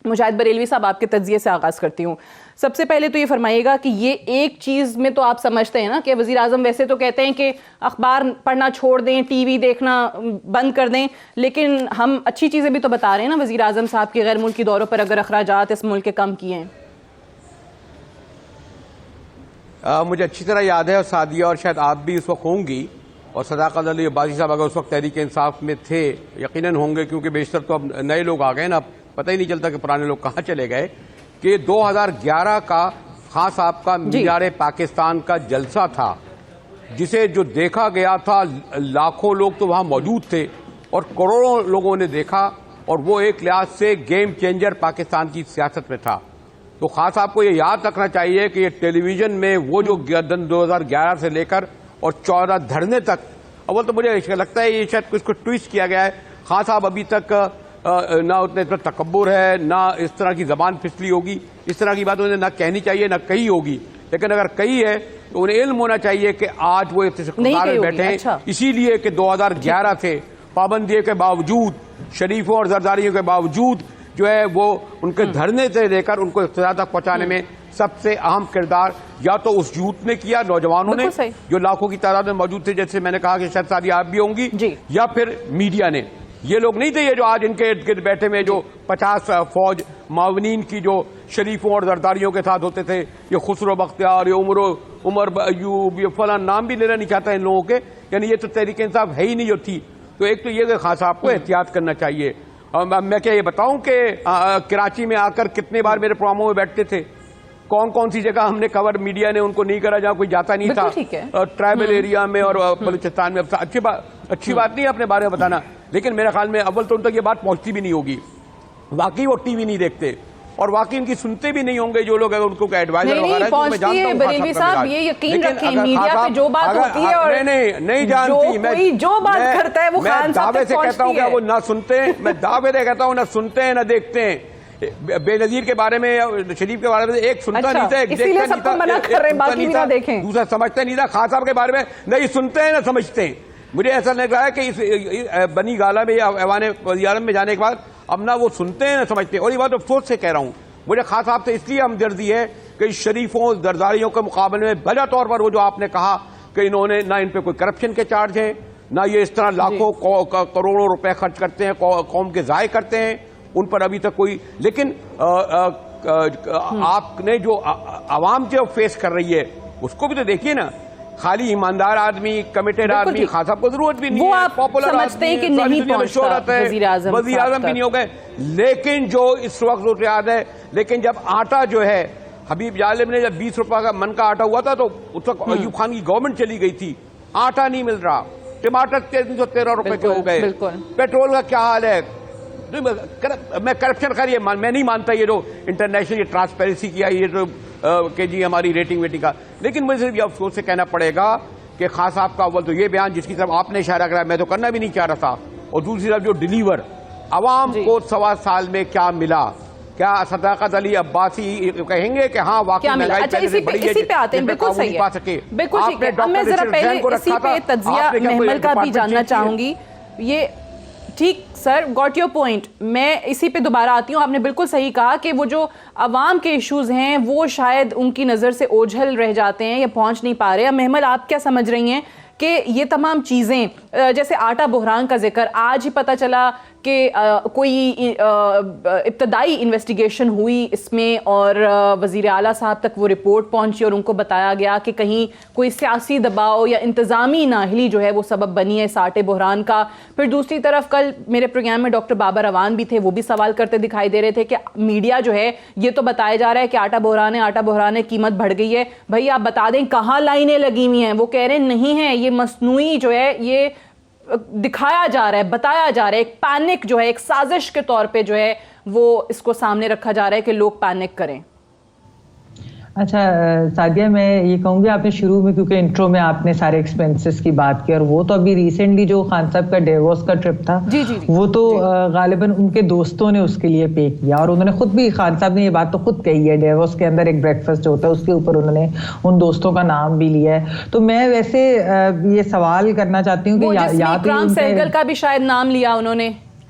مجاہد بریلوی صاحب آپ کے تجزیے سے آغاز کرتی ہوں. سب سے پہلے تو یہ فرمائیے گا کہ یہ ایک چیز میں تو آپ سمجھتے ہیں نا کہ وزیر اعظم ویسے تو کہتے ہیں کہ اخبار پڑھنا چھوڑ دیں, ٹی وی دیکھنا بند کر دیں, لیکن ہم اچھی چیزیں بھی تو بتا رہے ہیں نا وزیر اعظم صاحب کے غیر ملکی دوروں پر اگر اخراجات اس ملک کے کم کیے ہیں. مجھے اچھی طرح یاد ہے, اور سعدیہ اور شاید آپ بھی اس وقت ہوں گی, اور صداقت علی عباسی صاحب اگر اس وقت تحریک انصاف میں تھے یقیناً ہوں گے, کیونکہ بیشتر تو اب نئے لوگ آ گئے نا, پتہ ہی نہیں چلتا کہ پرانے لوگ کہاں چلے گئے, کہ 2011 کا خان صاحب کا مینار پاکستان کا جلسہ تھا, جسے جو دیکھا گیا تھا لاکھوں لوگ تو وہاں موجود تھے اور کروڑوں لوگوں نے دیکھا, اور وہ ایک لحاظ سے گیم چینجر پاکستان کی سیاست میں تھا. تو خان صاحب کو یہ یاد رکھنا چاہیے کہ یہ ٹیلی ویژن میں وہ جو 2011 سے لے کر اور 14 دھرنے تک, اول تو مجھے لگتا ہے یہ شاید کچھ کو ٹویسٹ کیا گیا ہے. خان صاحب ابھی تک نہ اتنے تکبر ہے, نہ اس طرح کی زبان پھسلی ہوگی, اس طرح کی بات انہیں نہ کہنی چاہیے نہ کہی ہوگی, لیکن اگر کہی ہے تو انہیں علم ہونا چاہیے کہ آج وہ اقتدار میں بیٹھے ہیں اسی لیے کہ 2011 سے پابندی کے باوجود, شریفوں اور زرداریوں کے باوجود جو ہے وہ ان کے دھرنے سے لے کر ان کو اقتدار تک پہنچانے میں سب سے اہم کردار یا تو اس یوتھ نے کیا, نوجوانوں نے جو لاکھوں کی تعداد میں موجود تھے, جیسے میں نے کہا کہ شاید سادی آپ بھی ہوں گی, یا پھر میڈیا نے. یہ لوگ نہیں تھے یہ جو آج ان کے ارد گرد بیٹھے ہوئے جو 50 فوج معاونین کی جو شریفوں اور زرداریوں کے ساتھ ہوتے تھے, یہ خسرو بختیار, یہ عمر ایوب, یہ فلاں نام بھی لینا نہیں چاہتا ان لوگوں کے, یعنی یہ تو تحریک انصاف ہے ہی نہیں جو تھی. تو ایک تو یہ کہ خان صاحب کو احتیاط کرنا چاہیے. میں کیا یہ بتاؤں کہ کراچی میں آ کر کتنے بار میرے پروگراموں میں بیٹھتے تھے, کون کون سی جگہ ہم نے کور میڈیا نے ان کو نہیں کرا جہاں کوئی جاتا نہیں تھا, ٹرائبل ایریا میں اور بلوچستان میں. اچھی بات نہیں ہے اپنے بارے میں بتانا, لیکن میرے خیال میں اول تو ان تک یہ بات پہنچتی بھی نہیں ہوگی. واقعی وہ ٹی وی نہیں دیکھتے اور واقعی ان کی سنتے بھی نہیں ہوں گے جو لوگ اگر ان کو ایڈوائزر وغیرہ ہے. بریلوی صاحب یہ یقین رکھیں میڈیا پہ جو بات ہوتی ہے اور نہیں جانتی, میں جو بات کرتا ہے وہ خان صاحب دعوے سے کہتا ہوں کہ وہ نہ سنتے ہیں, میں دعوے سے کہتا ہوں نہ سنتے ہیں نہ دیکھتے ہیں. بے نظیر کے بارے میں, شریف کے بارے میں ایک سنتا نہیں تھا, ایک دیکھتا نہیں تھا, دوسرا سمجھتا نہیں تھا. خان صاحب کے بارے میں نہیں سنتے ہیں نہ سمجھتے ہیں. مجھے ایسا لگ رہا ہے کہ اس بنی گالہ میں یا ایوان وزیر اعظم میں جانے کے بعد اب نہ وہ سنتے ہیں نہ سمجھتے ہیں. اور یہ بات افسوس سے کہہ رہا ہوں, مجھے خان صاحب سے اس لیے ہمدردی ہے کہ شریفوں زرداریوں کے مقابلے میں بجا طور پر وہ جو آپ نے کہا کہ انہوں نے نہ ان پہ کوئی کرپشن کے چارج ہیں, نہ یہ اس طرح لاکھوں کروڑوں روپے خرچ کرتے ہیں, قوم کے ضائع کرتے ہیں, ان پر ابھی تک کوئی. لیکن آپ نے جو عوام جو فیس کر رہی ہے اس کو بھی تو دیکھیے نا. خالی ایماندار آدمی, کمیٹڈ آدمی, خان صاحب کو ضرورت بھی نہیں ہے, پاپولر آدمی, شہرت ہے, وزیر اعظم بھی نہیں ہو گئے. لیکن جو اس وقت روٹ یاد ہے, لیکن جب آٹا جو ہے حبیب ظالم نے جب 20 روپے کا من کا آٹا ہوا تھا تو اس وقت ایوب خان کی گورنمنٹ چلی گئی تھی, آٹا نہیں مل رہا, ٹماٹر 313 روپے کے ہو گئے, پیٹرول کا کیا حال ہے. میں کرپشن خیر میں نہیں مانتا یہ جو انٹرنیشنل یہ ٹرانسپیرنسی کیا یہ جو کہ جی ہماری ریٹنگ ویٹنگ کا, لیکن مجھے صرف یہ افسوس سے کہنا پڑے گا کہ خان صاحب کا اول تو یہ بیان جس کی طرف آپ نے اشارہ کرا میں تو کرنا بھی نہیں چاہ رہا تھا, اور دوسری طرف جو ڈیلیور عوام کو 1.25 سال میں کیا ملا, کیا صداقت علی عباسی کہیں گے کہ ہاں واقعی مہنگائی پہلے سے بڑی ہے, اسی پہ آتے ہیں, بالکل صحیح ہے, بالکل ٹھیک ہے. میں ذرا پہلے اسی پہ تجزیہ محمل کا بھی جاننا چاہوں گی. یہ ٹھیک سر, گاٹ یور پوائنٹ, میں اسی پہ دوبارہ آتی ہوں. آپ نے بالکل صحیح کہا کہ وہ جو عوام کے ایشوز ہیں وہ شاید ان کی نظر سے اوجھل رہ جاتے ہیں یا پہنچ نہیں پا رہے. اب محمل آپ کیا سمجھ رہی ہیں کہ یہ تمام چیزیں جیسے آٹا بحران کا ذکر آج ہی پتہ چلا کہ کوئی ابتدائی انویسٹیگیشن ہوئی اس میں اور وزیر اعلیٰ صاحب تک وہ رپورٹ پہنچی اور ان کو بتایا گیا کہ کہیں کوئی سیاسی دباؤ یا انتظامی نااہلی جو ہے وہ سبب بنی ہے اس آٹے بحران کا. پھر دوسری طرف کل میرے پروگرام میں ڈاکٹر بابر روان بھی تھے, وہ بھی سوال کرتے دکھائی دے رہے تھے کہ میڈیا جو ہے یہ تو بتایا جا رہا ہے کہ آٹا بحران ہے, قیمت بڑھ گئی ہے. بھائی آپ بتا دیں کہاں لائنیں لگی ہوئی ہیں. وہ کہہ رہے نہیں ہیں, یہ مصنوعی جو ہے یہ دکھایا جا رہا ہے, بتایا جا رہا ہے, ایک پینک جو ہے ایک سازش کے طور پہ جو ہے وہ اس کو سامنے رکھا جا رہا ہے کہ لوگ پینک کریں. اچھا سعدیہ, میں یہ کہوں گی آپ نے شروع میں کیونکہ انٹرو میں آپ نے سارے ایکسپینسز کی بات کی, اور وہ تو ابھی ریسنٹلی جو خان صاحب کا ڈیووس کا ٹرپ تھا وہ تو غالباً ان کے دوستوں نے اس کے لیے پے کیا, اور انہوں نے خود بھی, خان صاحب نے یہ بات تو خود کہی ہے, ڈیووس کے اندر ایک بریکفاسٹ جو ہوتا ہے اس کے اوپر انہوں نے ان دوستوں کا نام بھی لیا ہے. تو میں ویسے یہ سوال کرنا چاہتی ہوں کہ یا تو سہگل کا بھی شاید نام لیا انہوں نے,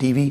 TV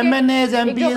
MNAs MPs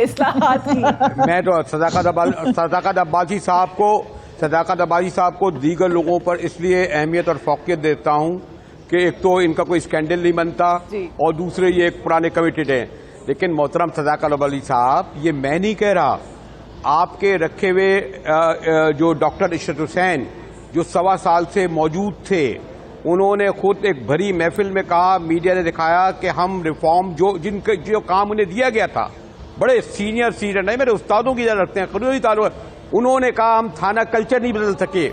اصلاحات کی. میں تو صداقت عباسی صاحب کو دیگر لوگوں پر اس لیے اہمیت اور فوقیت دیتا ہوں کہ ایک تو ان کا کوئی اسکینڈل نہیں بنتا اور دوسرے یہ ایک پرانے کمیٹڈ ہیں. لیکن محترم صداقت عباسی صاحب، یہ میں نہیں کہہ رہا، آپ کے رکھے ہوئے جو ڈاکٹر عشرت حسین جو 1.25 سال سے موجود تھے، انہوں نے خود ایک بھری محفل میں کہا، میڈیا نے دکھایا کہ ہم ریفارم جو کام انہیں دیا گیا تھا، بڑے سینئر نہیں، میرے استادوں کی جگہ رکھتے ہیں قانونی تعلق، انہوں نے کہا ہم تھانہ کلچر نہیں بدل سکے.